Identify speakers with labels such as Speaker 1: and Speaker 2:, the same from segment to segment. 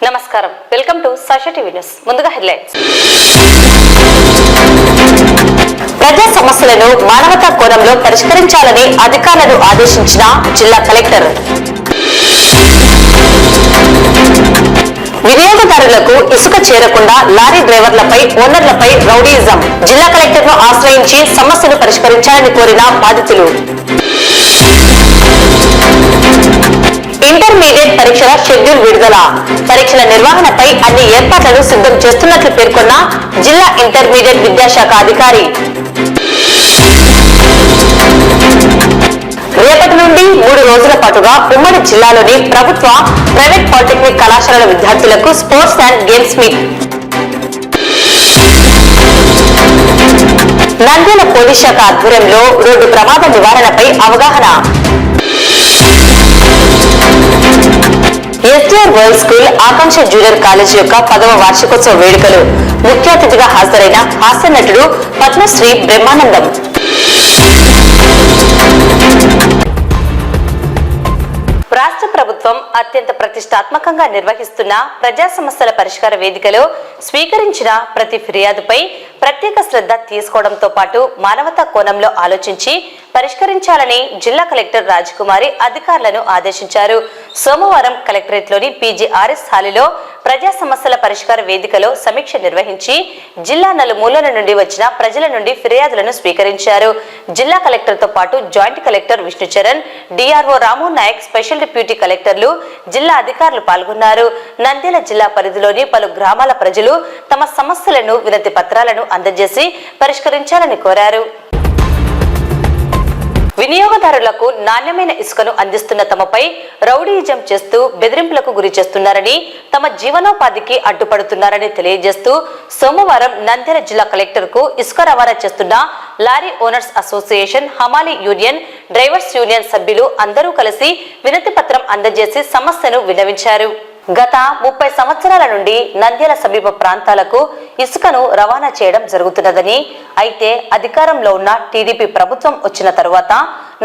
Speaker 1: నమస్కారం, welcome to Sasha TV news. ముందుగా headlines. ప్రజా సమస్యలను మానవతా కోణంలో పరిష్కరించాలని అధికారులను ఆదేశించిన జిల్లా కలెక్టర్. వినియోగదారులకు ఇసుక చేరకుండా లారీ డ్రైవర్లపై, ఓనర్లపై రౌడీయిజం. జిల్లా కలెక్టర్ ను ఆశ్రయించి సమస్యను పరిష్కరించాలని కోరిన బాధితులు. ఇంటర్మీడియట్ పరీక్షల షెడ్యూల్ విడుదల. పరీక్షల నిర్వహణపై అన్ని ఏర్పాట్లను సిద్ధం చేస్తున్నట్లు పేర్కొన్న జిల్లా ఇంటర్మీడియట్ విద్యాశాఖ అధికారి. రేపటి నుండి 3 రోజుల పాటుగా ఉమ్మడి జిల్లాలోని ప్రభుత్వ, ప్రైవేట్ పాలిటెక్నిక్ కళాశాలల విద్యార్థులకు sports and games meet. Nandyal police శాఖ ఆధ్వర్యంలో రోడ్డు ప్రమాద నివారణపై అవగాహన. ఎస్టీఆర్ వరల్డ్ స్కూల్ ఆకాంక్ష జూనియర్ కాలేజ్ యొక్క 10వ వార్షికోత్సవ వేడుకలు. ముఖ్య అతిథిగా హాజరైన హాస్య నటుడు పద్మశ్రీ బ్రహ్మానందం. రాష్ట్ర ప్రభుత్వం అత్యంత ప్రతిష్టాత్మకంగా నిర్వహిస్తున్న ప్రజా సమస్యల పరిష్కార వేదికలో స్వీకరించిన ప్రతి ఫిర్యాదుపై ప్రత్యేక శ్రద్ధ తీసుకోవడంతో పాటు మానవతా కోణంలో ఆలోచించి పరిష్కరించాలని జిల్లా కలెక్టర్ రాజకుమారి అధికారులను ఆదేశించారు. సోమవారం కలెక్టరేట్లోని పీజీఆర్ఎస్ హాలులో ప్రజా సమస్యల పరిష్కార వేదికలో సమీక్ష నిర్వహించి జిల్లా నలుమూలల నుండి వచ్చిన ప్రజల నుండి ఫిర్యాదులను స్వీకరించారు. జిల్లా కలెక్టర్తో పాటు జాయింట్ కలెక్టర్ విష్ణుచరణ్, డిఆర్ఓ రాము నాయక్, స్పెషల్ డిప్యూటీ కలెక్టర్లు, జిల్లా అధికారులు పాల్గొన్నారు. నంద్యాల జిల్లా పరిధిలోని పలు గ్రామాల ప్రజలు తమ సమస్యలను, వినతి పత్రాలను అందజేసి పరిష్కరించాలని కోరారు. వినియోగదారులకు నాణ్యమైన ఇసుకను అందిస్తున్న తమపై రౌడీయిజం చేస్తూ బెదిరింపులకు గురి చేస్తున్నారని, తమ జీవనోపాధికి అడ్డుపడుతున్నారని తెలియజేస్తూ సోమవారం నంద్యాల జిల్లా కలెక్టర్ కు ఇసుక రవాణా చేస్తున్న లారీ ఓనర్స్ అసోసియేషన్, హమాలీ యూనియన్, డ్రైవర్స్ యూనియన్ సభ్యులు అందరూ కలిసి వినతి పత్రం అందజేసి సమస్యను విన్నవించారు. గత 30 సంవత్సరాల నుండి నంద్యాల సమీప ప్రాంతాలకు ఇసుకను రవాణా చేయడం జరుగుతున్నదని, అయితే అధికారంలో ఉన్న టీడీపీ ప్రభుత్వం వచ్చిన తరువాత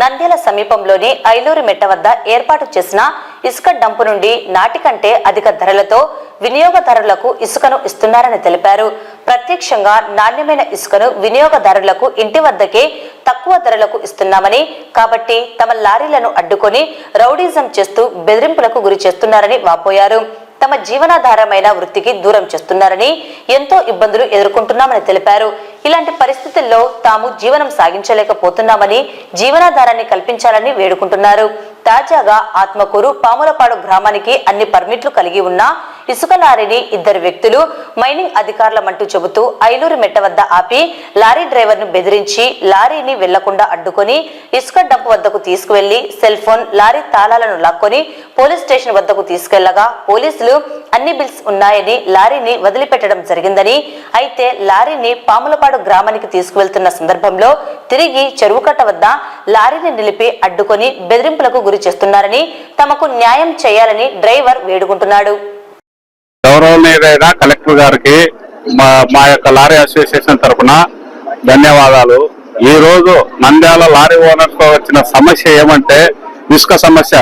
Speaker 1: నంద్యాల సమీపంలోని ఐలూరు మెట్ట వద్ద ఏర్పాటు చేసిన ఇసుక డంపు నుండి నాటికంటే అధిక ధరలతో వినియోగదారులకు ఇసుకను ఇస్తున్నారని తెలిపారు. ప్రత్యక్షంగా నాణ్యమైన ఇసుకను వినియోగదారులకు ఇంటి వద్దకే తక్కువ ధరలకు ఇస్తున్నామని, కాబట్టి తమ లారీలను అడ్డుకొని రౌడీజం చేస్తూ బెదిరింపులకు గురి చేస్తున్నారని వాపోయారు. తమ జీవనాధారమైన వృత్తికి దూరం చేస్తున్నారని, ఎంతో ఇబ్బందులు ఎదుర్కొంటున్నామని తెలిపారు. ఇలాంటి పరిస్థితుల్లో తాము జీవనం సాగించలేకపోతున్నామని, జీవనాధారాన్ని కల్పించాలని వేడుకుంటున్నారు. తాజాగా ఆత్మకూరు, పాములపాడు గ్రామానికి అన్ని పర్మిట్లు కలిగి ఉన్న ఇసుక లారీని 2 వ్యక్తులు మైనింగ్ అధికారులమంటూ చెబుతూ ఐలూరు మెట్ట వద్ద ఆపి లారీ డ్రైవర్ ను బెదిరించి లారీని వెళ్లకుండా అడ్డుకొని ఇసుక డంప్ వద్దకు తీసుకువెళ్లి సెల్ ఫోన్, లారీ తాళాలను లాక్కొని పోలీస్ స్టేషన్ వద్దకు తీసుకెళ్లగా పోలీసులు అన్ని బిల్స్ ఉన్నాయని లారీని వదిలిపెట్టడం జరిగిందని, అయితే లారీని పాములపాడు గ్రామానికి తీసుకువెళ్తున్న సందర్భంలో తిరిగి చెరువుకట్ట వద్ద లారీని నిలిపి అడ్డుకొని బెదిరింపులకు గురి చేస్తున్నారని, తమకు న్యాయం చేయాలని డ్రైవర్ వేడుకుంటున్నాడు.
Speaker 2: గౌరవనీయులైన కలెక్టర్ గారికి మా యొక్క లారీ అసోసియేషన్ తరఫున ధన్యవాదాలు. ఈ రోజు నంద్యాల లారీ ఓనర్స్ తో వచ్చిన సమస్య ఏమంటే ఇసుక సమస్య.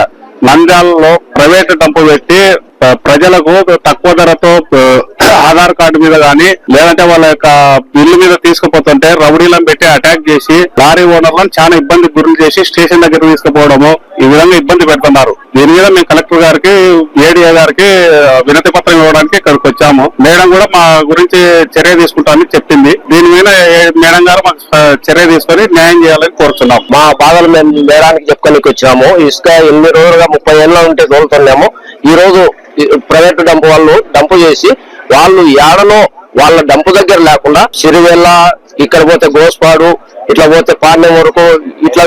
Speaker 2: నంద్యాలలో ప్రైవేట్ డంపు పెట్టి ప్రజలకు తక్కువ ధరతో ఆధార్ కార్డు మీద గాని లేదంటే వాళ్ళ యొక్క బిల్లు మీద తీసుకుపోతుంటే రౌడీలను పెట్టి అటాక్ చేసి లారీ ఓనర్లను చాలా ఇబ్బంది గురి చేసి స్టేషన్ దగ్గర తీసుకుపోవడము, ఈ విధంగా ఇబ్బంది పెడుతున్నారు. దీని మీద మేము కలెక్టర్ గారికి, ఏడీఏ గారికి వినతి పత్రం ఇవ్వడానికి ఇక్కడికి వచ్చాము. మేడం కూడా మా గురించి చర్య తీసుకుంటామని చెప్పింది. దీని మీద మేడం గారు మాకు చర్య తీసుకొని న్యాయం చేయాలని కోరుతున్నాం.
Speaker 3: మా బాధలు మేము మేడానికి చెప్పుకోనికి వచ్చాము. ఇసుక 8 రోజులుగా 30 ఏళ్ళ ఉంటే తోలుతున్నాము. ఈ రోజు ప్రైవేట్ డంపు వాళ్ళు డంపు చేసి వాళ్ళు ఏడనో వాళ్ళ డంపు దగ్గర లేకుండా సిరివెల్ల, ఇక్కడ పోతే గోస్పాడు, ఇట్లా పోతే పాండ్యం వరకు ఇట్లా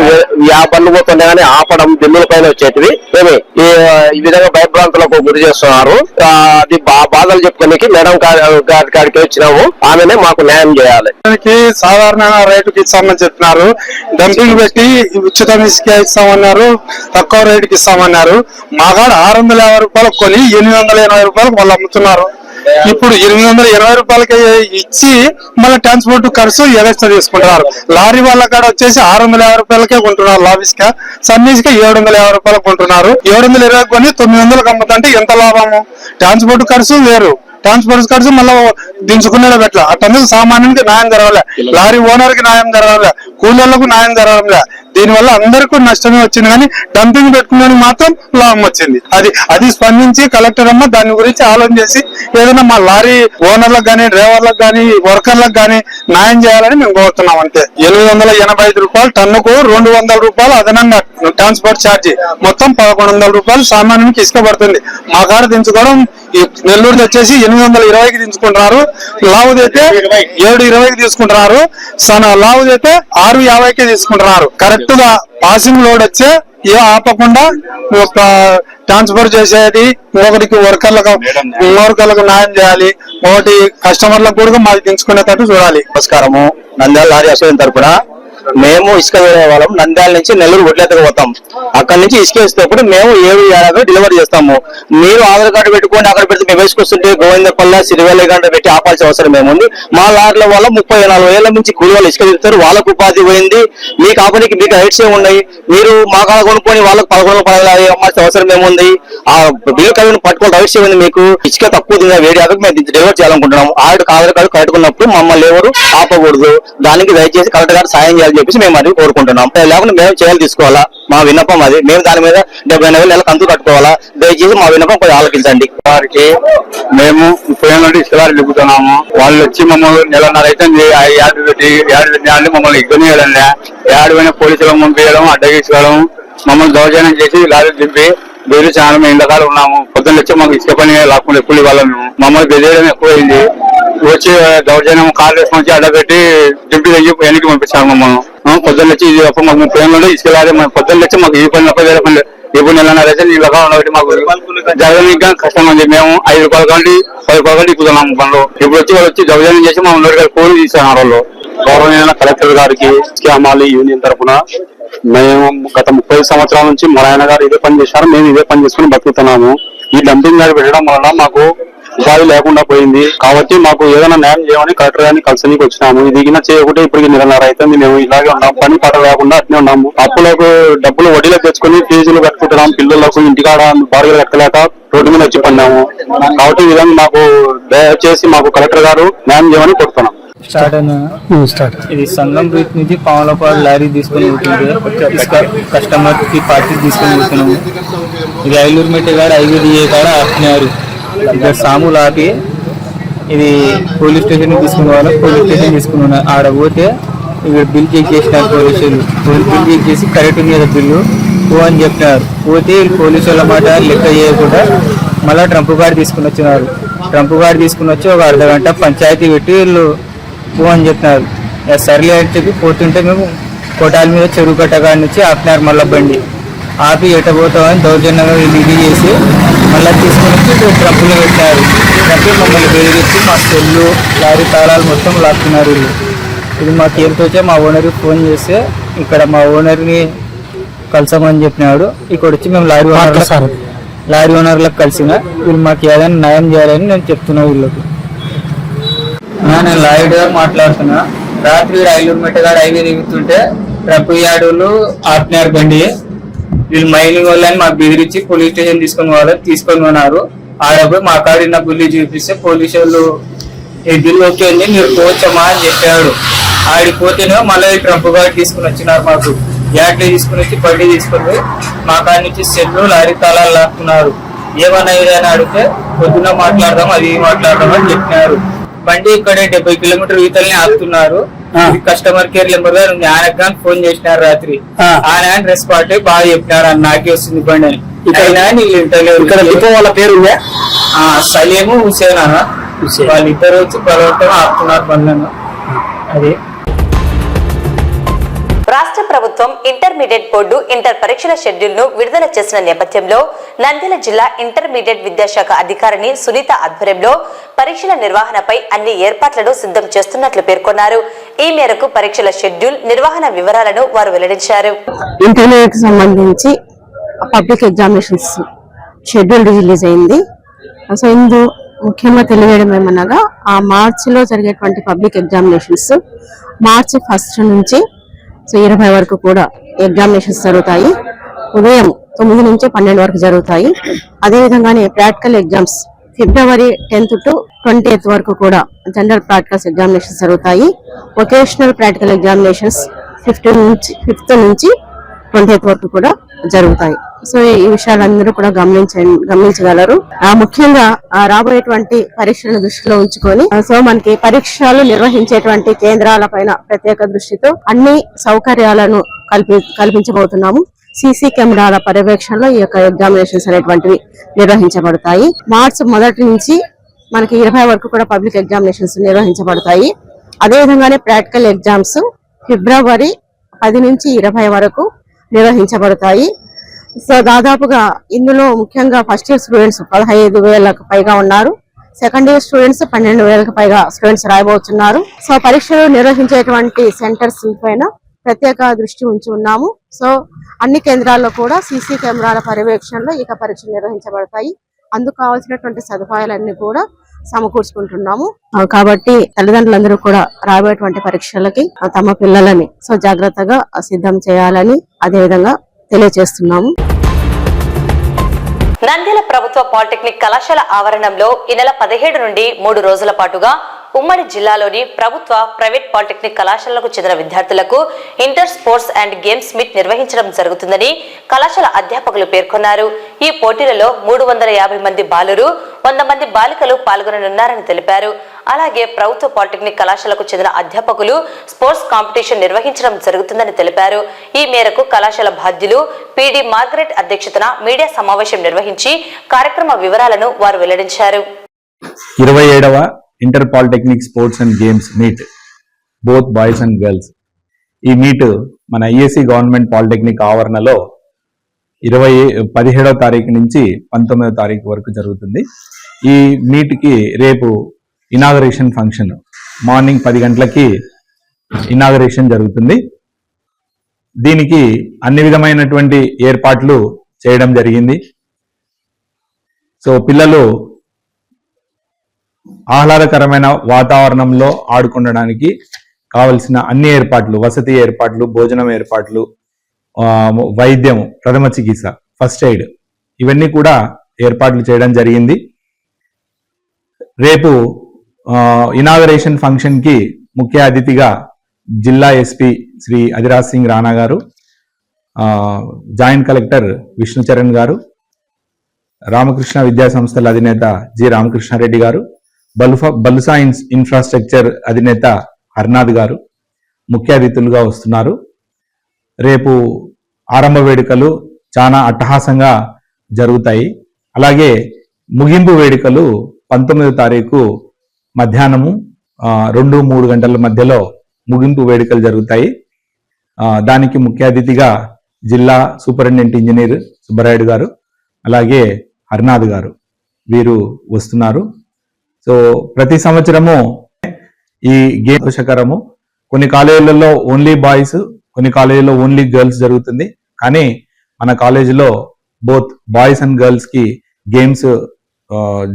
Speaker 3: బండ్లు పోతుండే కానీ ఆపడం, బిల్లుల పైన వచ్చేటివి ఏమి ఈ విధంగా భయభ్రాంతులకు గురి చేస్తున్నారు. అది బాధలు చెప్పుకోనికి మేడం గారి కాడికి వచ్చినాము. ఆమెనే మాకు న్యాయం చేయాలి.
Speaker 2: సాధారణ రేటుకి ఇస్తామని చెప్పినారు. డంపింగ్ పెట్టి ఉచిత ఇసుక ఇస్తామన్నారు, తక్కువ రేటుకి ఇస్తామన్నారు. మా కాడ 650 రూపాయలకు కొని 880 రూపాయలకు వాళ్ళు అమ్ముతున్నారు.
Speaker 4: ఇప్పుడు 820 రూపాయలకి ఇచ్చి మళ్ళీ ట్రాన్స్పోర్ట్ ఖర్చు ఎగస్ట్రా తీసుకుంటున్నారు. లారీ వాళ్ళ కాడ వచ్చేసి 650 రూపాయలకే కొంటున్నారు. లాబీస్గా సన్నీస్గా 750 రూపాయలకు కొంటున్నారు. 720 కొని 900కి అమ్ముతుంటే ఎంత లాభము? ట్రాన్స్పోర్ట్ ఖర్చు వేరు, ట్రాన్స్పోర్ట్ ఖర్చు మళ్ళీ దించుకునేలా పెట్టలే. అట్టందుకు సామాన్యునికి న్యాయం జరగలే, లారీ ఓనర్ కి న్యాయం జరగలే, కూలీలకు న్యాయం జరగలే. దీనివల్ల అందరికీ నష్టమే వచ్చింది, కానీ డంపింగ్ పెట్టుకునే మాత్రం లాభం వచ్చింది. అది స్పందించి కలెక్టర్ అమ్మ దాని గురించి ఆలోచన చేసి ఏదైనా మా లారీ ఓనర్లకు గానీ, డ్రైవర్లకు గానీ, వర్కర్లకు గానీ న్యాయం చేయాలని మేము కోరుతున్నాం. అంతే. 885 రూపాయలు టన్నుకు 200 రూపాయలు అదనంగా ట్రాన్స్పోర్ట్ ఛార్జీ, మొత్తం 1100 రూపాయలు సామాన్యునికి ఇసుక పడుతుంది. మా కాడ దించుకోవడం నెల్లూరు వచ్చేసి 820కి దించుకుంటున్నారు. లావుదైతే 720కి తీసుకుంటున్నారు. లావుదైతే 650కి తీసుకుంటున్నారు. కరెక్ట్ గా పాసింగ్ లోడ్ వచ్చే ఏ ఆపకుండా ట్రాన్స్ఫర్ చేసేది, ఒకరికి వర్కర్లకు న్యాయం చేయాలి, ఒకటి కస్టమర్లకు కూడా మాది దించుకునేటట్టు చూడాలి.
Speaker 3: నమస్కారము. నంద్యాల లారీ అసోసియేషన్ తరపున మేము ఇసుక వేరే వాళ్ళం నంద్యాల నుంచి నెల్లూరు వడ్లెత్తకు పోతాం. అక్కడ నుంచి ఇసుక వేసేటప్పుడు మేము 7-7 డెలివరీ చేస్తాము. మీరు ఆధార్ కార్డు పెట్టుకోండి, అక్కడ పెడితే మేము వేసుకొస్తుంటే గోవిందపల్లి సిరివెల్లి గంట పెట్టి ఆపాల్సిన అవసరం ఏముంది? మా లారీల వల్ల 30-40 ఏళ్ల నుంచి కూలి వాళ్ళు ఇసుక తిరుగుతారు, వాళ్ళకు ఉపాధి పోయింది. మీ కంపెనీకి మీకు రైట్స్ ఏమున్నాయి? మీరు మా కాడ కొనుక్కొని వాళ్ళకి 11 అమ్మాల్సిన అవసరం ఏముంది? ఆ బిల్లు కలిగిన పట్టుకోవాలి రైట్స్ ఏముంది మీకు? ఇసుక తక్కువ దిగా వేడి ఆకు మేము డెలివరీ చేయాలనుకుంటున్నాము. ఆధార్ కార్డు కట్టుకున్నప్పుడు మమ్మల్ని ఎవరు ఆపకూడదు. దానికి దయచేసి కలెక్టర్ గారు సాయం చేయాలని చెప్పేసి మేము అది కోరుకుంటున్నాం. లేకుండా మేము చేయాలి తీసుకోవాలా, మా విన్నపం అది. మేము దాని మీద 70-80 నెలల కంతు కట్టుకోవాలా? దయచేసి మా విన్నపం కొంచెం ఆలోచించండి.
Speaker 2: వారికి మేము 30 ఏళ్ళ నుండి ఇసుకలారీ నింపుతున్నాము. వాళ్ళు వచ్చి మమ్మల్ని నెలన్నర అయితే యాడ్ పెట్టి మమ్మల్ని ఇబ్బంది చేయడంలే. యాడ్ పోయిన పోలీసులకు పంపించడం, అడ్డగించడం, మమ్మల్ని దౌర్జన్యం చేసి లారీ దింపి బెదిరి చాలా మేము ఇంతకాలం ఉన్నాము. పొద్దున్న వచ్చి మాకు ఇసుక పని లాక్కుండా కూలి వాళ్ళ మమ్మల్ని బెదిరియడం ఎక్కువైంది. వచ్చి దౌర్జన్యం కార్ వేసుకొని అడ్డపెట్టి దింపి వెనక్కి పంపించాము మమ్మల్ని. పొద్దున్న వచ్చి మాకు 30 ఏళ్ళ నుండి ఇసుకలారీ పొద్దున్న వచ్చి మాకు ఈ పని తప్ప వేరే పని. ఇప్పుడు నెలన్నర అయితే నీ రకం ఉండబట్టి మాకు జరగడానికి కష్టం ఉంది. మేము 5 రూపాయల కంటే 10 రూపాయల కంటే ఎక్కుతున్నాము పనులు. ఇప్పుడు వచ్చి వాళ్ళు వచ్చి దౌర్జన్యం చేసి మా 100 కూలి తీస్తున్నారు వాళ్ళు. గౌరవనీయ కలెక్టర్ గారికి ఇసుక యూనియన్ తరఫున మేము గత 30 సంవత్సరాల నుంచి మా ఆయన గారు ఇదే పని చేశారు, మేము ఇదే పని చేసుకుని బతుకుతున్నాము. ఈ డంపింగ్ గారి పెట్టడం వలన మాకు ఉపాధి లేకుండా పోయింది. కాబట్టి మాకు ఏదైనా న్యాయం చేయమని కలెక్టర్ గారిని కలిసి వచ్చినాము. ఇది చేయకుంటే ఇప్పటికి నెలన్నర అవుతుంది. మేము ఇలాగే ఉన్నాము, పని పాట లేకుండా అట్నే ఉన్నాము. అప్పులకు డబ్బులు వడ్డీలకు తెచ్చుకొని ఫీజులు కట్టుకుంటున్నాం. పిల్లలకు ఇంటికాడ బాగా కట్టలేక రోడ్డు మీద వచ్చి పడినాము. కాబట్టి ఈ విధంగా మాకు దయచేసి మాకు కలెక్టర్ గారు న్యాయం చేయమని కోరుతున్నాం.
Speaker 5: ఇది సంగం బ్రిడ్జ్ నుంచి పాములపాడు లారీ తీసుకొని వెళ్తుంటే కస్టమర్ కి పార్టీ తీసుకొని వెళ్తున్నాము. ఇది ఐలూరు మెట్టే కాడ ఐవీడిఏ కాడ ఆపినారు. ఇక్కడ సాములు ఆపి ఇది పోలీస్ స్టేషన్ తీసుకునే వాళ్ళు పోలీస్ స్టేషన్ తీసుకున్నా. ఆడ పోతే ఇక్కడ బిల్ చెక్ చేసినారు పోలీసులు. బిల్ చెక్ చేసి కరెక్ట్ ఉంది కదా బిల్లు పో అని చెప్పినారు. పోతే పోలీసు వాళ్ళ మాట లెక్క చేయకుండా మళ్ళీ ట్రంప్ కార్డు తీసుకుని వచ్చినారు. ట్రంప్ కార్డు తీసుకుని వచ్చి ఒక అర్ధగంట పంచాయతీ పెట్టి వీళ్ళు పో అని చెప్పినారు. సర్లే అని చెప్పి పోతుంటే మేము కోటాల మీద చెరువు కట్టగాడి నుంచి ఆపినారు. మళ్ళీ బండి ఆపి ఎట్టబోతామని దౌర్జన్యంగా ఇది చేసి మళ్ళీ తీసుకుని వచ్చి ట్రంపులో పెట్టారు. ట్రంప్ మమ్మల్ని బెదిరించి మా సెల్లు లారీ తాళాలు మొత్తం లాక్కున్నారు వీళ్ళు. ఇది మాకు ఏం తోచే మా ఓనర్కి ఫోన్ చేస్తే ఇక్కడ మా ఓనర్ని కలిసామని చెప్పినాడు. ఇక్కడ వచ్చి మేము లారీ ఓనర్లకు కలిసిన వీళ్ళు మాకు ఏదైనా న్యాయం చేయాలని నేను చెప్తున్నా వీళ్ళకి. నేను లాయర్ గారు మాట్లాడుతున్నా. రాత్రి ఐలూరు మెట్టగాడు హైవే దిగుతుంటే ట్రక్ యార్డులు ఆపినారు బండి. వీళ్ళు మైనింగ్ వాళ్ళని మాకు బెదిరించి పోలీస్ స్టేషన్ తీసుకొని ఉన్నారు. ఆడపోయి మా కాడిన బిల్లు చూపిస్తే పోలీసు వాళ్ళు ఈ బిల్లు ఓకే ఉంది మీరు పోవచ్చమ్మా అని చెప్పాడు. ఆడిపోతేనే మళ్ళీ ట్రంప్ గార్డు తీసుకుని వచ్చినారు. మాకు యాడ్లు తీసుకుని వచ్చి బండి తీసుకొని మా కాడి నుంచి సెల్లు లారీ తాళాలు లాక్కున్నారు. ఏమన్నా ఏదైనా అడిగితే పొద్దున్న మాట్లాడదాం అది మాట్లాడదాం అని చెప్పినారు. బండి ఇక్కడే 70 కిలోమీటర్ ఈతల్ని ఆపుతున్నారు. కస్టమర్ కేర్ నెంబర్ గారు ఆయనకు కానీ ఫోన్ చేసినారు రాత్రి. ఆయన రెస్పాండ్ బాగా చెప్పినారు అని నాకే వస్తుంది బండి అని. ఇక్కడ వాళ్ళ పేరు సలీము హుసేన్ అన్న వాళ్ళిద్దరు వచ్చి బలవంతం ఆపుతున్నారు బండ్లను. అది
Speaker 1: రాష్ట్ర ప్రభుత్వం ఇంటర్మీడియట్ బోర్డు ఇంటర్ పరీక్షల షెడ్యూల్ ను విడుదల చేసిన నేపథ్యంలో నంద్యాల జిల్లా ఇంటర్మీడియట్ విద్యాశాఖ అధికారిని సునీత ఆధ్వర్యంలో పరీక్షల నిర్వహణపై అన్ని ఏర్పాట్లను సిద్ధం చేస్తున్నట్లు పేర్కొన్నారు. ఈ మేరకు పరీక్షల షెడ్యూల్ నిర్వహణ వివరాలను వారు వెల్లడించారు.
Speaker 6: ఇంటర్మీడియట్ సంబంధించి పబ్లిక్ ఎగ్జామినేషన్స్ షెడ్యూల్ రిలీజ్ అయింది. సో ఇందు ముఖ్యంగా తెలియజేయడం ఏమనగా ఆ మార్చిలో జరిగేటువంటి పబ్లిక్ ఎగ్జామినేషన్స్ మార్చి 1 నుంచి 20 వరకు కూడా ఎగ్జామినేషన్స్ జరుగుతాయి. ఉదయం 9 నుంచి 12 వరకు జరుగుతాయి. అదేవిధంగానే ప్రాక్టికల్ ఎగ్జామ్స్ ఫిబ్రవరి 10th to 20th వరకు కూడా జనరల్ ప్రాక్టికల్స్ ఎగ్జామినేషన్స్ జరుగుతాయి. వొకేషనల్ ప్రాక్టికల్ ఎగ్జామినేషన్స్ 5th నుంచి 20th వరకు కూడా జరుగుతాయి. సో ఈ విషయాలందరూ కూడా గమనించగలరు. ముఖ్యంగా రాబోయేటువంటి పరీక్షలను దృష్టిలో ఉంచుకొని సో మనకి పరీక్షలు నిర్వహించేటువంటి కేంద్రాల పైన ప్రత్యేక దృష్టితో అన్ని సౌకర్యాలను కల్పించబోతున్నాము. సీసీ కెమెరాల పర్యవేక్షణలో ఈ యొక్క ఎగ్జామినేషన్స్ అనేటువంటివి నిర్వహించబడతాయి. మార్చి 1 నుంచి మనకి 20 వరకు కూడా పబ్లిక్ ఎగ్జామినేషన్స్ నిర్వహించబడతాయి. అదేవిధంగానే ప్రాక్టికల్ ఎగ్జామ్స్ ఫిబ్రవరి 10 నుంచి 20 వరకు నిర్వహించబడతాయి. సో దాదాపుగా ఇందులో ముఖ్యంగా ఫస్ట్ ఇయర్ స్టూడెంట్స్ 15,000కు పైగా ఉన్నారు. సెకండ్ ఇయర్ స్టూడెంట్స్ 12,000కు పైగా స్టూడెంట్స్ రాయబోతున్నారు. సో పరీక్షలు నిర్వహించేటువంటి సెంటర్స్ పైన ప్రత్యేక దృష్టి ఉంచి ఉన్నాము. సో అన్ని కేంద్రాల్లో కూడా సీసీ కెమెరాల పర్యవేక్షణలో ఇక పరీక్షలు నిర్వహించబడతాయి. అందుకు కావాల్సినటువంటి సదుపాయాలన్నీ కూడా సమకూర్చుకుంటున్నాము. కాబట్టి తల్లిదండ్రులందరూ కూడా రాబోయేటువంటి పరీక్షలకి తమ పిల్లలని సో జాగ్రత్తగా సిద్ధం చేయాలని అదేవిధంగా తెలియజేస్తున్నాము.
Speaker 1: నంద్యాల ప్రభుత్వ పాలిటెక్నిక్ కళాశాల ఆవరణంలో ఈ నెల 17 నుండి 3 రోజుల పాటుగా ఉమ్మడి జిల్లాలోని ప్రభుత్వ ప్రైవేట్ పాలిటెక్నిక్ కళాశాలకు చెందిన విద్యార్థులకు inter sports and games meet నిర్వహించడం జరుగుతుందని కళాశాల అధ్యాపకులు పేర్కొన్నారు. ఈ పోటీలలో 350 మంది బాలురు 100 మంది బాలికలు పాల్గొననున్నారని తెలిపారు. అలాగే ప్రభుత్వ పాలిటెక్నిక్ కళాశాలకు చెందిన అధ్యాపకులు స్పోర్ట్స్ కాంపిటీషన్ నిర్వహించడం జరుగుతుందని తెలిపారు. ఈ మేరకు కళాశాల బాధ్యులు పీడీ మార్గరెట్ అధ్యక్షతన మీడియా సమావేశం నిర్వహించి కార్యక్రమ వివరాలను వారు వెల్లడించారు.
Speaker 7: 27వ inter polytechnic sports and games meet both boys and girls. ఈ మీట్ మన ఐఏసీ గవర్నమెంట్ పాలిటెక్నిక్ ఆవరణలో 17వ తారీఖు నుంచి 19వ తారీఖు వరకు జరుగుతుంది. ఈ మీట్కి రేపు ఇనాగరేషన్ ఫంక్షన్ మార్నింగ్ 10 గంటలకి ఇనాగరేషన్ జరుగుతుంది. దీనికి అన్ని విధమైనటువంటి ఏర్పాట్లు చేయడం జరిగింది. సో పిల్లలు ఆహ్లాదకరమైన వాతావరణంలో ఆడుకోవడానికి కావలసిన అన్ని ఏర్పాట్లు, వసతి ఏర్పాట్లు, భోజనం ఏర్పాట్లు, వైద్యం, ప్రథమ చికిత్స, ఫస్ట్ ఎయిడ్ ఇవన్నీ కూడా ఏర్పాట్లు చేయడం జరిగింది. రేపు ఇనాగరేషన్ ఫంక్షన్ కి ముఖ్య అతిథిగా జిల్లా ఎస్పీ శ్రీ అధిరాజ్ సింగ్ రాణా గారు, జాయింట్ కలెక్టర్ విష్ణుచరణ్ గారు, రామకృష్ణ విద్యా సంస్థల అధినేత జి రామకృష్ణారెడ్డి గారు, బలుసా ఇన్ఫ్రాస్ట్రక్చర్ అధినేత హర్నాథ్ గారు ముఖ్య అతిథులుగా వస్తున్నారు. రేపు ఆరంభ వేడుకలు చాలా అట్టహాసంగా జరుగుతాయి. అలాగే ముగింపు వేడుకలు 19వ తారీఖు మధ్యాహ్నము 2-3 గంటల మధ్యలో ముగింపు వేడుకలు జరుగుతాయి. దానికి ముఖ్య అతిథిగా జిల్లా సూపరింటెండెంట్ ఇంజనీర్ సుబ్బరాయుడు గారు, అలాగే హర్నాథ్ గారు వీరు వస్తున్నారు. సో ప్రతి సంవత్సరము ఈ గేమ్ దోషకరము. కొన్ని కాలేజీలలో ఓన్లీ బాయ్స్, కొన్ని కాలేజీలో ఓన్లీ గర్ల్స్ జరుగుతుంది. కానీ మన కాలేజీలో బోత్ బాయ్స్ అండ్ గర్ల్స్ కి గేమ్స్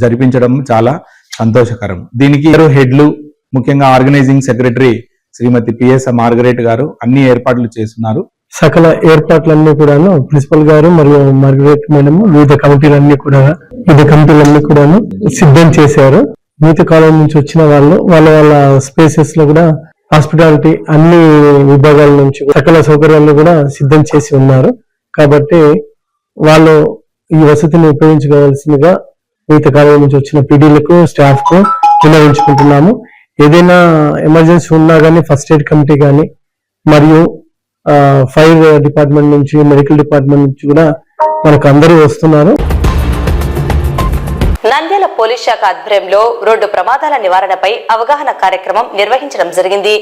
Speaker 7: జరిపించడం చాలా సంతోషకరం. దీనికి హెడ్లు, ముఖ్యంగా ఆర్గనైజింగ్ సెక్రటరీ శ్రీమతి పిఎస్ మార్గరెట్ గారు అన్ని ఏర్పాట్లు చేస్తున్నారు.
Speaker 8: సకల ఏర్పాట్లన్నీ కూడాను ప్రిన్సిపల్ గారు మరియు మార్గరెట్ మేడం వివిధ కమిటీలన్నీ కూడాను సిద్ధం చేశారు. మిగతా కాలేజ్ నుంచి వచ్చిన వాళ్ళు వాళ్ళ స్పేసెస్ లో కూడా హాస్పిటాలిటీ అన్ని విభాగాల నుంచి సకల సౌకర్యాలను కూడా సిద్ధం చేసి ఉన్నారు. కాబట్టి వాళ్ళు ఈ వసతిని ఉపయోగించుకోవాల్సిందిగా మిగతా కాలేజ్ నుంచి వచ్చిన పీడీలకు, స్టాఫ్ కు విన్నవించుకుంటున్నాము. ఏదైనా ఎమర్జెన్సీ ఉన్నా కానీ ఫస్ట్ ఎయిడ్ కమిటీ కానీ మరియు ఫైర్ డిపార్ట్మెంట్ నుంచి, మెడికల్ డిపార్ట్మెంట్ నుంచి కూడా మనకు అందరూ వస్తున్నారు.
Speaker 1: నంద్యాల పోలీస్ శాఖ ఆధ్వర్యంలో రోడ్డు ప్రమాదాల నివారణపై అవగాహన కార్యక్రమం నిర్వహించడం జరిగింది.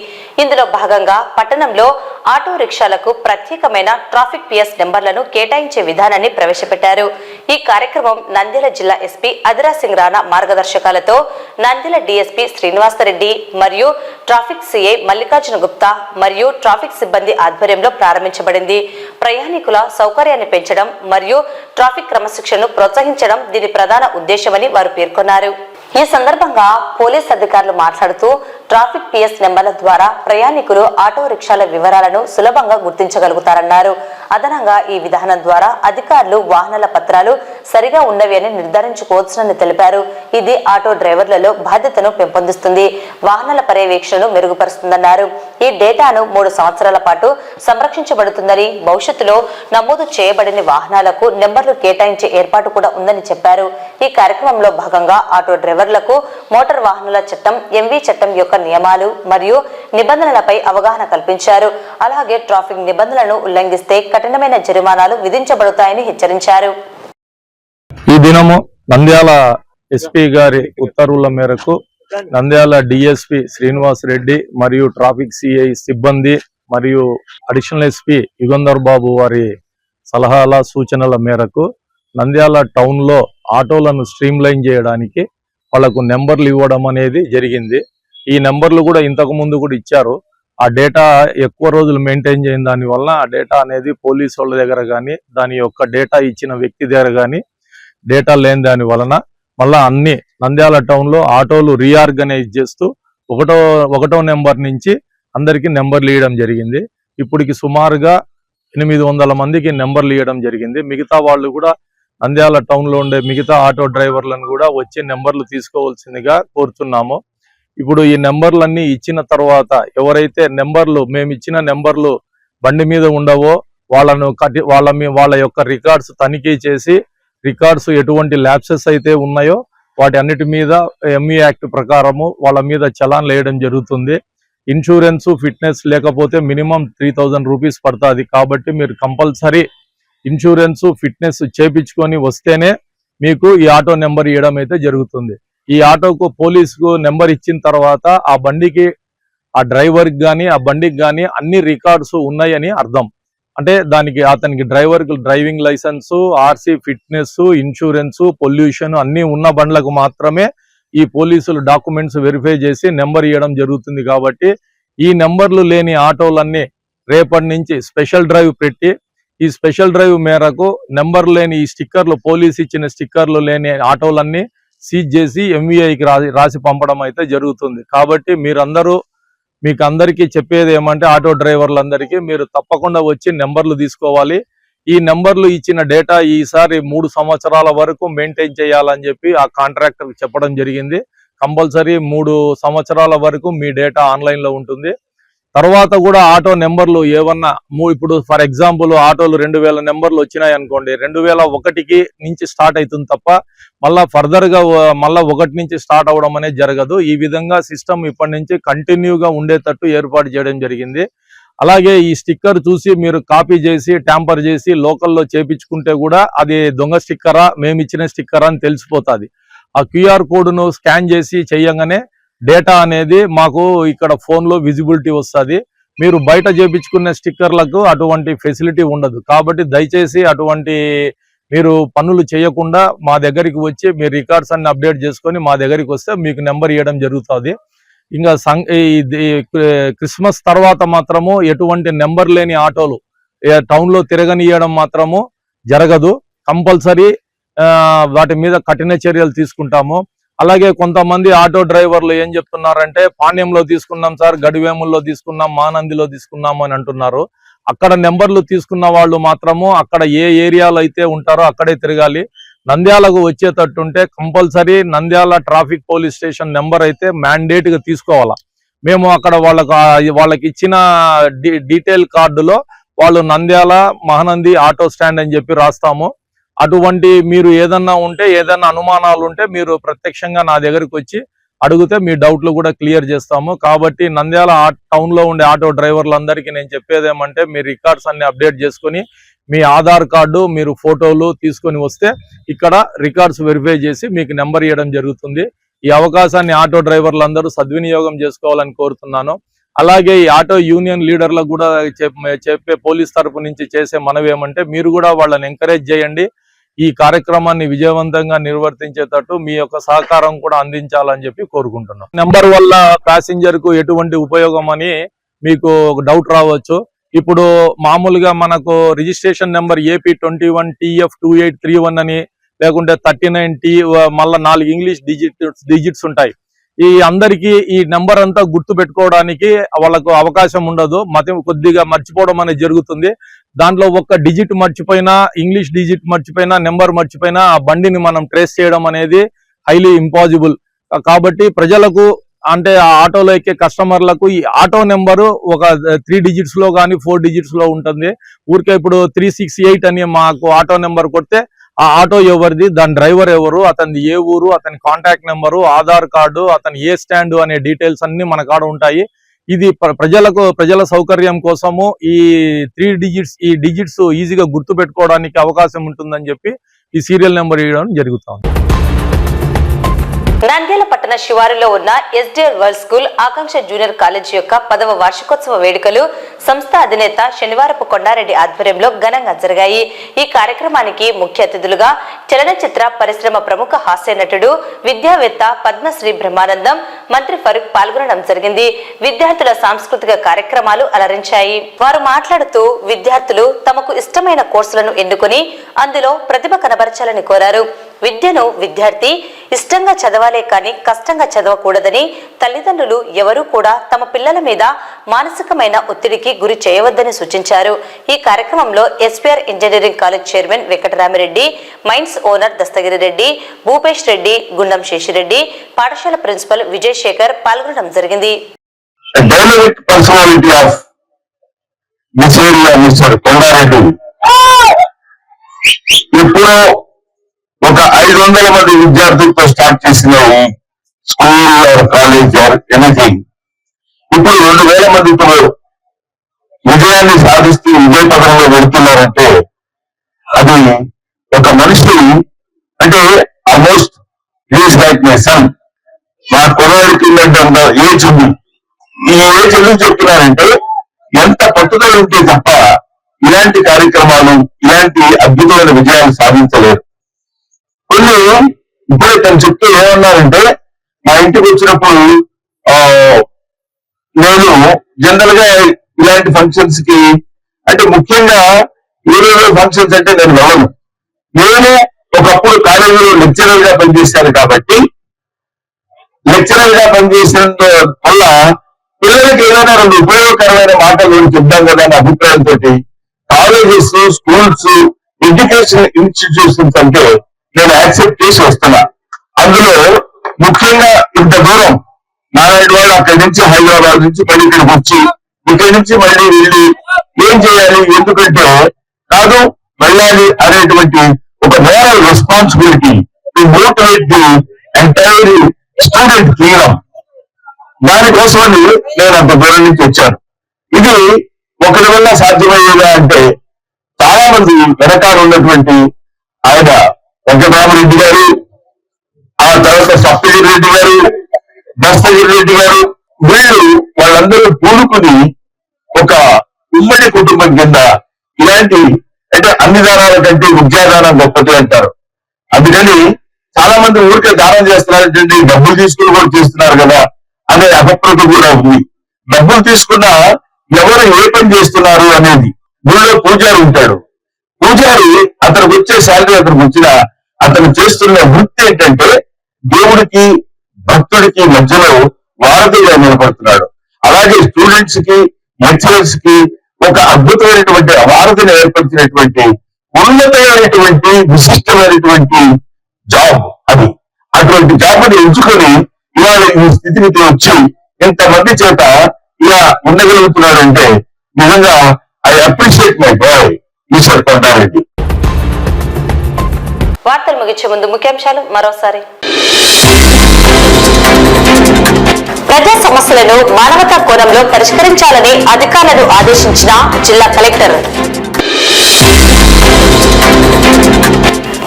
Speaker 1: ఇందులో భాగంగా పట్టణంలో ఆటో రిక్షాలకు ప్రత్యేకమైన ట్రాఫిక్ పిఎస్ నెంబర్లను కేటాయించే విధానాన్ని ప్రవేశపెట్టారు. ఈ కార్యక్రమం నంద్యాల జిల్లా ఎస్పీ అధిరాజ్ సింగ్ రాణా మార్గదర్శకాలతో నంద్యాల డీఎస్పీ శ్రీనివాసరెడ్డి మరియు ట్రాఫిక్ సిఐ మల్లికార్జున గుప్తా మరియు ట్రాఫిక్ సిబ్బంది ఆధ్వర్యంలో ప్రారంభించబడింది. ప్రయాణికుల సౌకర్యాన్ని పెంచడం మరియు ట్రాఫిక్ క్రమశిక్షణను ప్రోత్సహించడం దీని ప్రధాన ఉద్దేశమని వారు పేర్కొన్నారు. ఈ సందర్భంగా పోలీస్ అధికారులు మాట్లాడుతూ ట్రాఫిక్ పిఎస్ నెంబర్ల ద్వారా ప్రయాణికులు ఆటో రిక్షాల వివరాలను సులభంగా గుర్తించగలుగుతారన్నారు. అదనంగా ఈ విధానం ద్వారా అధికారులు వాహనాల పత్రాలు సరిగా ఉన్నవి అని నిర్ధారించుకోవచ్చునని తెలిపారు. ఇది ఆటో డ్రైవర్లలో బాధ్యతను పెంపొందిస్తుంది, వాహనాల పర్యవేక్షణను మెరుగుపరుస్తుందన్నారు. ఈ డేటాను 3 సంవత్సరాల పాటు సంరక్షించబడుతుందని, భవిష్యత్తులో నమోదు చేయబడిన వాహనాలకు నెంబర్లు కేటాయించే ఏర్పాటు కూడా ఉందని చెప్పారు. ఈ కార్యక్రమంలో భాగంగా ఆటో డ్రైవర్లకు మోటార్ వాహనాల చట్టం, ఎంవీ చట్టం యొక్క నియమాలు మరియు నిబంధనలపై అవగాహన కల్పించారు. అలాగే ట్రాఫిక్ నిబంధనలను ఉల్లంఘిస్తే కఠినమైన జరిమానాలు విధించబడతాయని హెచ్చరించారు.
Speaker 9: ఈ దినము నంద్యాల ఎస్పీ గారి ఉత్తర్వుల మేరకు నంద్యాల డిఎస్పి శ్రీనివాస్ రెడ్డి మరియు ట్రాఫిక్ సిఐ సిబ్బంది మరియు అడిషనల్ ఎస్పీ యుగంధర్ బాబు వారి సలహాల సూచనల మేరకు నంద్యాల టౌన్ లో ఆటోలను స్ట్రీమ్ లైన్ చేయడానికి వాళ్లకు నెంబర్లు ఇవ్వడం అనేది జరిగింది. ఈ నెంబర్లు కూడా ఇంతకు ముందు కూడా ఇచ్చారు. ఆ డేటా ఎక్కువ రోజులు మెయింటైన్ చేయని దాని వల్ల ఆ డేటా అనేది పోలీసు వాళ్ళ దగ్గర కానీ దాని యొక్క డేటా ఇచ్చిన వ్యక్తి దగ్గర కానీ డేటా లేని దాని వలన మళ్ళా అన్ని నంద్యాల టౌన్ లో ఆటోలు రీఆర్గనైజ్ చేస్తూ ఒకటో నెంబర్ నుంచి అందరికీ నెంబర్లు ఇవ్వడం జరిగింది. ఇప్పటికి సుమారుగా 800 మందికి నెంబర్లు ఇవ్వడం జరిగింది. మిగతా వాళ్ళు కూడా నంద్యాల టౌన్ లో ఉండే మిగతా ఆటో డ్రైవర్లను కూడా వచ్చి నెంబర్లు తీసుకోవాల్సిందిగా కోరుతున్నాము. ఇప్పుడు ఈ నెంబర్లన్నీ ఇచ్చిన తర్వాత ఎవరైతే మేము ఇచ్చిన నెంబర్లు బండి మీద ఉండవో వాళ్ళ యొక్క రికార్డ్స్ తనిఖీ చేసి రికార్డ్స్ ఎటువంటి ల్యాప్సెస్ అయితే ఉన్నాయో వాటి అన్నిటి మీద ఎంఈ యాక్ట్ ప్రకారము వాళ్ళ మీద చలాన్ వేయడం జరుగుతుంది. ఇన్సూరెన్స్ ఫిట్నెస్ లేకపోతే మినిమం 3000 రూపీస్ పడుతుంది. కాబట్టి మీరు కంపల్సరీ ఇన్సూరెన్స్ ఫిట్నెస్ చేపించుకొని వస్తేనే మీకు ఈ ఆటో నెంబర్ ఇవ్వడం అయితే జరుగుతుంది. ఈ ఆటోకు పోలీసుకు నెంబర్ ఇచ్చిన తర్వాత ఆ బండికి ఆ డ్రైవర్కి కానీ ఆ బండికి కానీ అన్ని రికార్డ్స్ ఉన్నాయని అర్థం. అంటే దానికి అతనికి driving licence, RC, fitness, insurance, pollution అన్ని ఉన్న బండ్లకు మాత్రమే ఈ పోలీసులు డాక్యుమెంట్స్ వెరిఫై చేసి నెంబర్ ఇవ్వడం జరుగుతుంది. కాబట్టి ఈ నెంబర్లు లేని ఆటోలన్నీ రేపటి నుంచి స్పెషల్ డ్రైవ్ పెట్టి ఈ స్పెషల్ డ్రైవ్ మేరకు నెంబర్ లేని ఈ స్టిక్కర్లు పోలీసు ఇచ్చిన స్టిక్కర్లు లేని ఆటోలన్నీ సీజ్ చేసి ఎంవీఐకి రాసి పంపడం అయితే జరుగుతుంది. కాబట్టి మీకు అందరికీ చెప్పేది ఏమంటే ఆటో డ్రైవర్లందరికీ మీరు తప్పకుండా వచ్చి నెంబర్లు తీసుకోవాలి. ఈ నెంబర్లు ఇచ్చిన డేటా ఈసారి 3 సంవత్సరాల వరకు మెయింటైన్ చేయాలని చెప్పి ఆ కాంట్రాక్టర్ చెప్పడం జరిగింది. కంపల్సరీ 3 సంవత్సరాల వరకు మీ డేటా ఆన్లైన్ లో ఉంటుంది. తర్వాత కూడా ఆటో నెంబర్లు ఏమన్నా ఇప్పుడు ఫర్ ఎగ్జాంపుల్ ఆటోలు 2000 నెంబర్లు వచ్చినాయి అనుకోండి, 2001 నుంచి స్టార్ట్ అవుతుంది తప్ప మళ్ళా ఫర్దర్ గా మళ్ళా 1 నుంచి స్టార్ట్ అవడం అనేది జరగదు. ఈ విధంగా సిస్టమ్ ఇప్పటి నుంచి కంటిన్యూగా ఉండేటట్టు ఏర్పాటు చేయడం జరిగింది. అలాగే ఈ స్టిక్కర్ చూసి మీరు కాపీ చేసి ట్యాంపర్ చేసి లోకల్లో చేపించుకుంటే కూడా అది దొంగ స్టిక్కరా మేము ఇచ్చిన స్టిక్కరా అని తెలిసిపోతుంది. ఆ క్యూఆర్ కోడ్ను స్కాన్ చేసి చేయగానే డేటా అనేది మాకు ఇక్కడ ఫోన్ లో విజిబిలిటీ వస్తుంది. మీరు బయట చేపించుకునే స్టిక్కర్లకు అటువంటి ఫెసిలిటీ ఉండదు. కాబట్టి దయచేసి అటువంటి మీరు పనులు చేయకుండా మా దగ్గరికి వచ్చి మీ రికార్డ్స్ అన్ని అప్డేట్ చేసుకొని మా దగ్గరికి వస్తే మీకు నెంబర్ ఇవ్వడం జరుగుతుంది. ఇంకా క్రిస్మస్ తర్వాత మాత్రము ఎటువంటి నెంబర్ లేని ఆటోలు టౌన్ లో తిరగనియడం మాత్రము జరగదు. కంపల్సరీ వాటి మీద కఠిన చర్యలు తీసుకుంటాము. అలాగే కొంతమంది ఆటో డ్రైవర్లు ఏం చెప్తున్నారంటే పాణ్యంలో తీసుకున్నాం సార్, గడివేముల్లో తీసుకున్నాం, మానందిలో తీసుకున్నాం అని అంటున్నారు. అక్కడ నెంబర్లు తీసుకున్న వాళ్ళు మాత్రము అక్కడ ఏ ఏరియాలో అయితే ఉంటారో అక్కడే తిరగాలి. నంద్యాలకు వచ్చేటట్టుంటే compulsory Nandyal traffic police station number అయితే మ్యాండేట్ గా తీసుకోవాలా. మేము అక్కడ వాళ్ళకి ఇచ్చిన డీటెయిల్ కార్డులో వాళ్ళు నంద్యాల మహానంది ఆటో స్టాండ్ అని చెప్పి రాస్తాము. అటువంటి మీరు ఏదన్నా అనుమానాలు ఉంటే మీరు ప్రత్యక్షంగా నా దగ్గరికి వచ్చి అడిగితే మీ డౌట్లు కూడా క్లియర్ చేస్తాము. కాబట్టి నంద్యాల టౌన్ లో ఉండే ఆటో డ్రైవర్లందరికీ నేను చెప్పేది ఏమంటే మీ రికార్డ్స్ అన్ని అప్డేట్ చేసుకొని మీ ఆధార్ కార్డు మీరు ఫోటోలు తీసుకొని వస్తే ఇక్కడ రికార్డ్స్ వెరిఫై చేసి మీకు నెంబర్ ఇవ్వడం జరుగుతుంది. ఈ అవకాశాన్ని ఆటో డ్రైవర్లందరూ సద్వినియోగం చేసుకోవాలని కోరుతున్నాను. అలాగే ఈ ఆటో యూనియన్ లీడర్లకు కూడా చెప్పే పోలీస్ తరపు నుంచి చేసే మనవి ఏమంటే మీరు కూడా వాళ్ళని ఎంకరేజ్ చేయండి. ఈ కార్యక్రమాన్ని విజయవంతంగా నిర్వర్తించేటట్టు మీ యొక్క సహకారం కూడా అందించాలని చెప్పి కోరుకుంటున్నాం. నెంబర్ వల్ల ప్యాసింజర్ కు ఎటువంటి ఉపయోగం అని మీకు ఒక డౌట్ రావచ్చు. ఇప్పుడు మామూలుగా మనకు రిజిస్ట్రేషన్ నెంబర్ AP 21TF2831 అని లేకుంటే 39T, మళ్ళీ 4 ఇంగ్లీష్ డిజిట్స్ ఉంటాయి. ఈ అందరికీ ఈ నెంబర్ అంతా గుర్తు పెట్టుకోవడానికి వాళ్ళకు అవకాశం ఉండదు. కొద్దిగా మర్చిపోవడం అనేది జరుగుతుంది. దాంట్లో ఒక్క డిజిట్ మర్చిపోయినా, ఇంగ్లీష్ డిజిట్ మర్చిపోయినా, నెంబర్ మర్చిపోయినా ఆ బండిని మనం ట్రేస్ చేయడం అనేది హైలీ ఇంపాసిబుల్. కాబట్టి ప్రజలకు అంటే ఆ ఆటోలో ఎక్కే కస్టమర్లకు ఈ ఆటో నెంబరు ఒక 3 డిజిట్స్ లో కానీ 4 డిజిట్స్ లో ఉంటుంది. ఊరికే ఇప్పుడు 368 అని మాకు ఆటో నెంబర్ కొడితే ఆ ఆటో ఎవరిది, దాని డ్రైవర్ ఎవరు, అతని ఏ ఊరు, అతని కాంటాక్ట్ నెంబరు, ఆధార్ కార్డు, అతని ఏ స్టాండ్ అనే డీటెయిల్స్ అన్ని మన కాడ ఉంటాయి. ఇది ప్రజల సౌకర్యం కోసము ఈ 3 డిజిట్స్ ఈజీగా గుర్తు పెట్టుకోవడానికి అవకాశం ఉంటుందని చెప్పి ఈ సీరియల్ నెంబర్ ఇవ్వడం జరుగుతుంది.
Speaker 1: నంద్యాల పట్టణ శివారులో ఉన్న ఎస్డిఎల్ వరల్డ్ స్కూల్ ఆకాంక్ష జూనియర్ కాలేజ్ యొక్క 10వ వార్షికోత్సవ వేడుకలు సంస్థ అధినేత శనివారపు కొండారెడ్డి ఆధ్వర్యంలో ఘనంగా జరిగాయి. ఈ కార్యక్రమానికి ముఖ్య అతిథులుగా చలనచిత్ర పరిశ్రమ ప్రముఖ హాస్య నటుడు, విద్యావేత్త పద్మశ్రీ బ్రహ్మానందం, మంత్రి ఫరూక్ పాల్గొనడం జరిగింది. విద్యార్థుల సాంస్కృతిక కార్యక్రమాలు అలరించాయి. వారు మాట్లాడుతూ విద్యార్థులు తమకు ఇష్టమైన కోర్సులను ఎన్నుకొని అందులో ప్రతిభ కనబరచాలని కోరారు. విద్యను విద్యార్థి ఇష్టంగా చదవాలే కానీ కష్టంగా చదవకూడదని, తల్లిదండ్రులు ఎవరూ కూడా తమ పిల్లల మీద మానసికమైన ఒత్తిడికి గురి చేయవద్దని సూచించారు. ఈ కార్యక్రమంలో SPR engineering college chairman Venkataramireddy, mines owner Dastagiri Reddy, Bhupesh Reddy, Gundam Seshireddy, పాఠశాల ప్రిన్సిపల్ విజయ్ శేఖర్ పాల్గొనడం జరిగింది.
Speaker 2: ఒక 500 మంది విద్యార్థులతో స్టార్ట్ చేసిన స్కూల్ కాలేజ్ ఎనీథింగ్ ఇప్పుడు 2000 మందితో విజయాన్ని సాధిస్తూ విజయ పథంలో వెళ్తున్నారంటే అది ఒక మనిషి అంటే almost is like my son. మా కుర్రాడికి ఏజ్ ఉంది. ఈ ఏజ్ ఎందుకు చెప్తున్నారంటే ఎంత పట్టుదల ఉంటే తప్ప ఇలాంటి కార్యక్రమాలు, ఇలాంటి అద్భుతమైన విజయాలు సాధించలేరు. కొన్ని ఇప్పుడే తను చెప్తూ ఏమన్నారంటే, మా ఇంటికి వచ్చినప్పుడు నేను జనరల్ గా ఇలాంటి ఫంక్షన్స్ కి అంటే ముఖ్యంగా యూనివర్సల్ ఫంక్షన్స్ అంటే నేను వెళ్ళను. నేను ఒకప్పుడు కాలేజీలో లెక్చరర్ గా పనిచేశాను కాబట్టి లెక్చరర్ గా పనిచేసిన వల్ల పిల్లలకి ఏదైనా 2 ఉపయోగకరమైన మాటలు చెప్తాం కదా అనే అభిప్రాయంతో కాలేజెస్, స్కూల్స్, ఎడ్యుకేషన్ ఇన్స్టిట్యూషన్స్ అంటే నేను యాక్సెప్ట్ చేసి వస్తున్నా. అందులో ముఖ్యంగా ఇంత దూరం నారాయణ వాళ్ళు అక్కడి నుంచి హైదరాబాద్ నుంచి మళ్ళీ ఇక్కడికి వచ్చి ఇక్కడి నుంచి మళ్ళీ వెళ్ళి ఏం చేయాలి, ఎందుకంటే కాదు వెళ్ళాలి అనేటువంటి ఒక moral responsibility to motivate the entire student freedom. దానికోసమని నేను అంత దూరం నుంచి వచ్చాను. ఇది ఒకరి వల్ల సాధ్యమయ్యేదా అంటే చాలా మంది వెనకాల ఉన్నటువంటి ఆయన వెంకటరామరెడ్డి గారు, ఆ తర్వాత సప్తగిరి రెడ్డి గారు, దస్తగిరి రెడ్డి గారు, వీళ్ళు వాళ్ళందరూ కూడుకుని ఒక ఉమ్మడి కుటుంబం కింద ఇలాంటి అంటే అన్ని దానాల కంటే విద్యాదానం గొప్పది అంటారు. అందుకని చాలా మంది ఊరికే దానం చేస్తున్నారంటే డబ్బులు తీసుకుని కూడా చేస్తున్నారు కదా అనే అపప్రత కూడా ఉంది. డబ్బులు తీసుకున్నా ఎవరు ఏ పని చేస్తున్నారు అనేది. ఊళ్ళో పూజారి ఉంటాడు. పూజారి అతనికి వచ్చే శాలరీ అతనికి వచ్చిన అతను చేస్తున్న వృత్తి ఏంటంటే దేవుడికి భక్తుడికి మధ్యలో వారధిగా నిలబడుతున్నాడు. అలాగే స్టూడెంట్స్ కి, లెక్చరర్స్ కి ఒక అద్భుతమైనటువంటి వారధిని ఏర్పరిచినటువంటి ఉన్నతమైనటువంటి విశిష్టమైనటువంటి జాబ్ అది. అటువంటి జాబ్ని ఎంచుకొని ఇవాళ ఈ స్థితికి వచ్చి ఇంతమంది చేత ఇలా ఉండగలుగుతున్నాడంటే నిజంగా I appreciate my boy mister Kondareddy.
Speaker 1: వార్తలు ముగించే ముందు ముఖ్యాంశాలు మరోసారి. ప్రజా సమస్యలను మానవతా కోణంలో పరిష్కరించాలని అధికారులను ఆదేశించిన జిల్లా కలెక్టర్.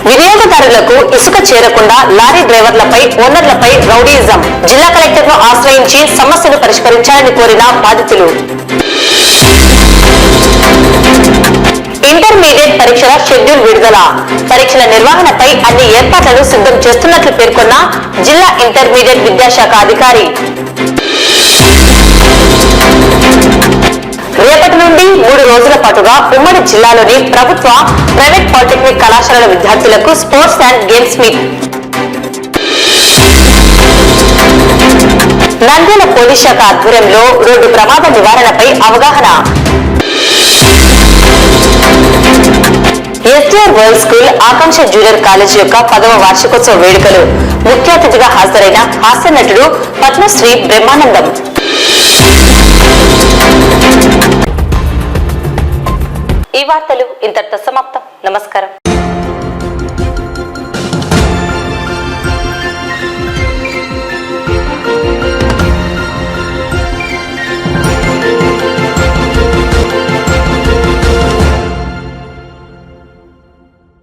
Speaker 1: వినియోగదారులకు ఇసుక చేరకుండా లారీ డ్రైవర్లపై, ఓనర్లపై రౌడీయిజం. జిల్లా కలెక్టర్ ను ఆశ్రయించి సమస్యను పరిష్కరించాలని కోరిన బాధితులు. ఇంటర్మీడియట్ పరీక్షల షెడ్యూల్ విడుదల. పరీక్షల నిర్వహణపై అన్ని ఏర్పాట్లను సిద్ధం చేస్తున్నట్లు పేర్కొన్న జిల్లా ఇంటర్మీడియట్ విద్యాశాఖ అధికారి. రేపటి నుండి 3 రోజుల పాటుగా ఉమ్మడి జిల్లాలోని ప్రభుత్వ ప్రైవేట్ పాలిటెక్నిక్ కళాశాలల విద్యార్థులకు sports and games meet. Nandyal police శాఖ ఆధ్వర్యంలో రోడ్డు ప్రమాద నివారణపై అవగాహన. ఎస్టీఆర్ వరల్డ్ స్కూల్ ఆకాంక్ష జూనియర్ కాలేజ్ యొక్క 10వ వార్షికోత్సవ వేడుకలు. ముఖ్య అతిథిగా హాజరైన హాస్య నటుడు పద్మశ్రీ బ్రహ్మానందం. ఈ వార్తలు ఇంతటితో సమాప్తం. నమస్కారం.